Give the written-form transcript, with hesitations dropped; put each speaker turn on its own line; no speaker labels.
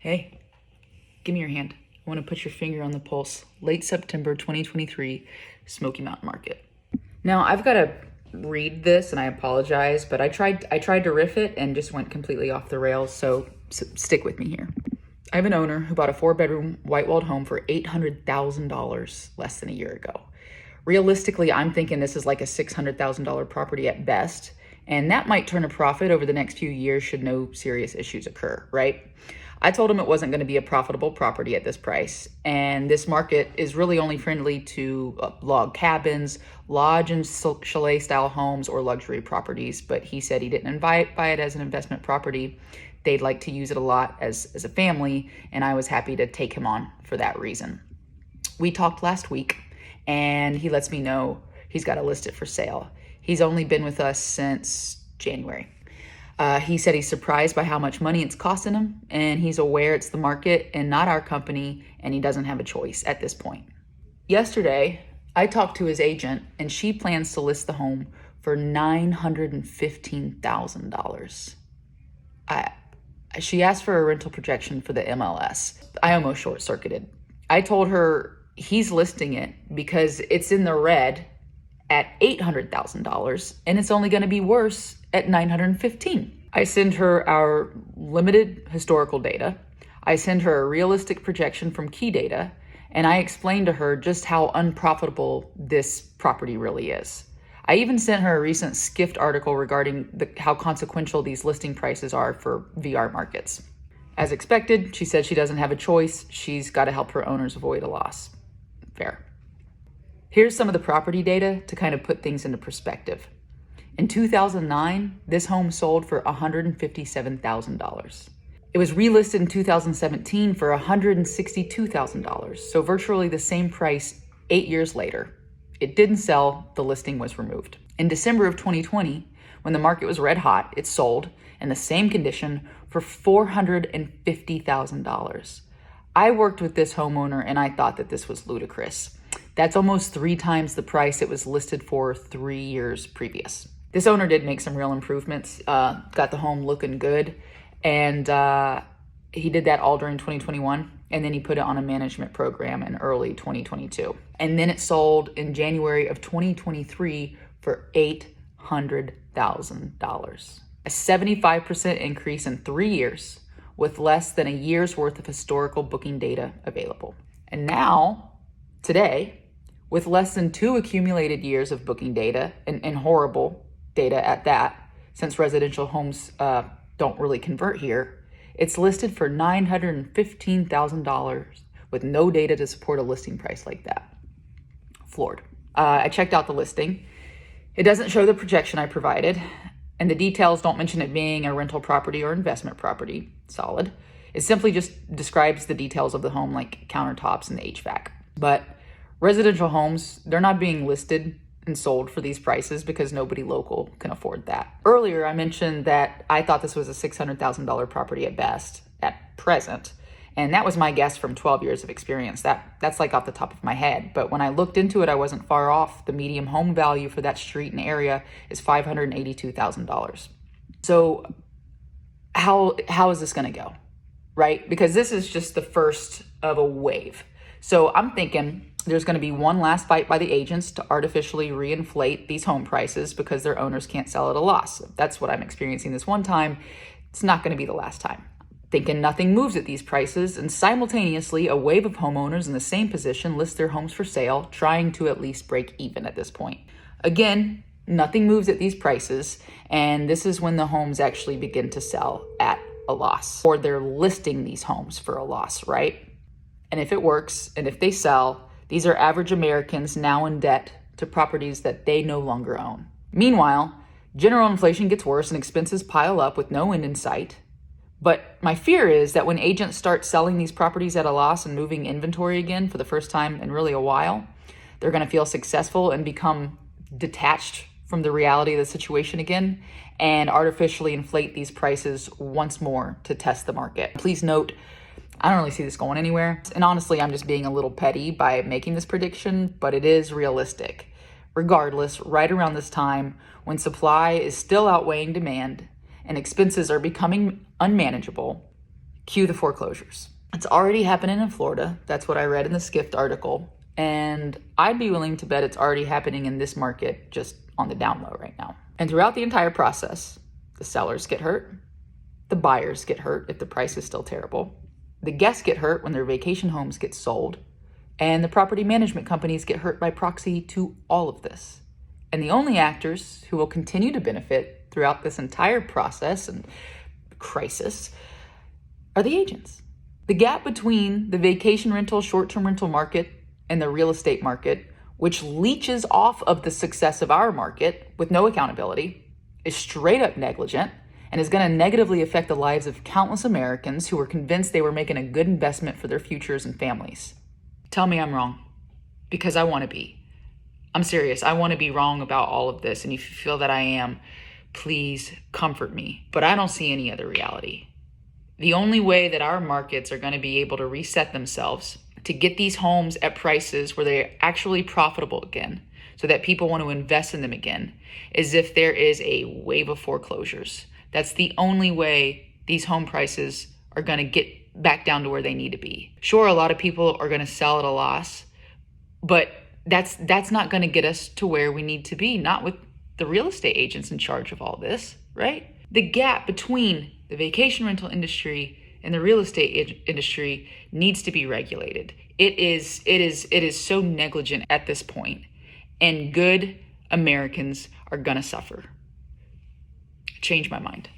Hey, give me your hand. I want to put your finger on the pulse. Late September 2023, Smoky Mountain Market. Now, I've got to read this, and I apologize, but I tried to riff it and just went completely off the rails, so stick with me here. I have an owner who bought a 4-bedroom white-walled home for $800,000 less than a year ago. Realistically, I'm thinking this is like a $600,000 property at best, and that might turn a profit over the next few years should no serious issues occur, right? I told him it wasn't going to be a profitable property at this price, and this market is really only friendly to log cabins, lodge and chalet style homes, or luxury properties, but he said he didn't buy it as an investment property. They'd like to use it a lot as a family, and I was happy to take him on for that reason. We talked last week, and he lets me know he's got to list it for sale. He's only been with us since January. He said he's surprised by how much money it's costing him, and he's aware it's the market and not our company, and he doesn't have a choice at this point. Yesterday, I talked to his agent, and she plans to list the home for $915,000. She asked for a rental projection for the MLS. I almost short-circuited. I told her he's listing it because it's in the red at $800,000, and it's only going to be worse at $915,000. I send her our limited historical data. I send her a realistic projection from Key Data, and I explained to her just how unprofitable this property really is. I even sent her a recent Skift article regarding how consequential these listing prices are for VR markets. As expected, she said she doesn't have a choice. She's got to help her owners avoid a loss. Fair. Here's some of the property data to kind of put things into perspective. In 2009, this home sold for $157,000. It was relisted in 2017 for $162,000, so virtually the same price 8 years later. It didn't sell, the listing was removed. In December of 2020, when the market was red hot, it sold in the same condition for $450,000. I worked with this homeowner and I thought that this was ludicrous. That's almost 3 times the price it was listed for 3 years previous. This owner did make some real improvements, got the home looking good, and he did that all during 2021, and then he put it on a management program in early 2022. And then it sold in January of 2023 for $800,000. A 75% increase in 3 years with less than a year's worth of historical booking data available. And now, today, with less than 2 accumulated years of booking data, and horrible data at that, since residential homes don't really convert here, it's listed for $915,000 with no data to support a listing price like that. Floored. I checked out the listing. It doesn't show the projection I provided, and the details don't mention it being a rental property or investment property. Solid. It simply just describes the details of the home, like countertops and the HVAC. But residential homes, they're not being listed and sold for these prices because nobody local can afford that. Earlier, I mentioned that I thought this was a $600,000 property at best, at present. And that was my guess from 12 years of experience. That's like off the top of my head. But when I looked into it, I wasn't far off. The median home value for that street and area is $582,000. So how is this gonna go, right? Because this is just the first of a wave. So I'm thinking there's going to be one last fight by the agents to artificially reinflate these home prices because their owners can't sell at a loss. That's what I'm experiencing this one time. It's not going to be the last time. Thinking nothing moves at these prices, and simultaneously a wave of homeowners in the same position list their homes for sale, trying to at least break even at this point. Again, nothing moves at these prices, and this is when the homes actually begin to sell at a loss, or they're listing these homes for a loss, right? And if it works, and if they sell, these are average Americans now in debt to properties that they no longer own. Meanwhile, general inflation gets worse and expenses pile up with no end in sight. But my fear is that when agents start selling these properties at a loss and moving inventory again for the first time in really a while, they're going to feel successful and become detached from the reality of the situation again and artificially inflate these prices once more to test the market. Please note, I don't really see this going anywhere. And honestly, I'm just being a little petty by making this prediction, but it is realistic. Regardless, right around this time, when supply is still outweighing demand and expenses are becoming unmanageable, Cue the foreclosures. It's already happening in Florida. That's what I read in the Skift article. And I'd be willing to bet it's already happening in this market just on the down low right now. And throughout the entire process, the sellers get hurt. The buyers get hurt if the price is still terrible. The guests get hurt when their vacation homes get sold. And the property management companies get hurt by proxy to all of this. And the only actors who will continue to benefit throughout this entire process and crisis are the agents. The gap between the vacation rental, short-term rental market and the real estate market, which leeches off of the success of our market with no accountability, is straight up negligent and is going to negatively affect the lives of countless Americans who were convinced they were making a good investment for their futures and families. Tell me I'm wrong, because I want to be. I'm serious. I want to be wrong about all of this. And if you feel that I am, please comfort me. But I don't see any other reality. The only way that our markets are going to be able to reset themselves to get these homes at prices where they're actually profitable again, so that people want to invest in them again, is if there is a wave of foreclosures. That's the only way these home prices are going to get back down to where they need to be. Sure, a lot of people are going to sell at a loss, but that's not going to get us to where we need to be, not with the real estate agents in charge of all this, right? The gap between the vacation rental industry and the real estate industry needs to be regulated. It is so negligent at this point, and good Americans are going to suffer. Change my mind.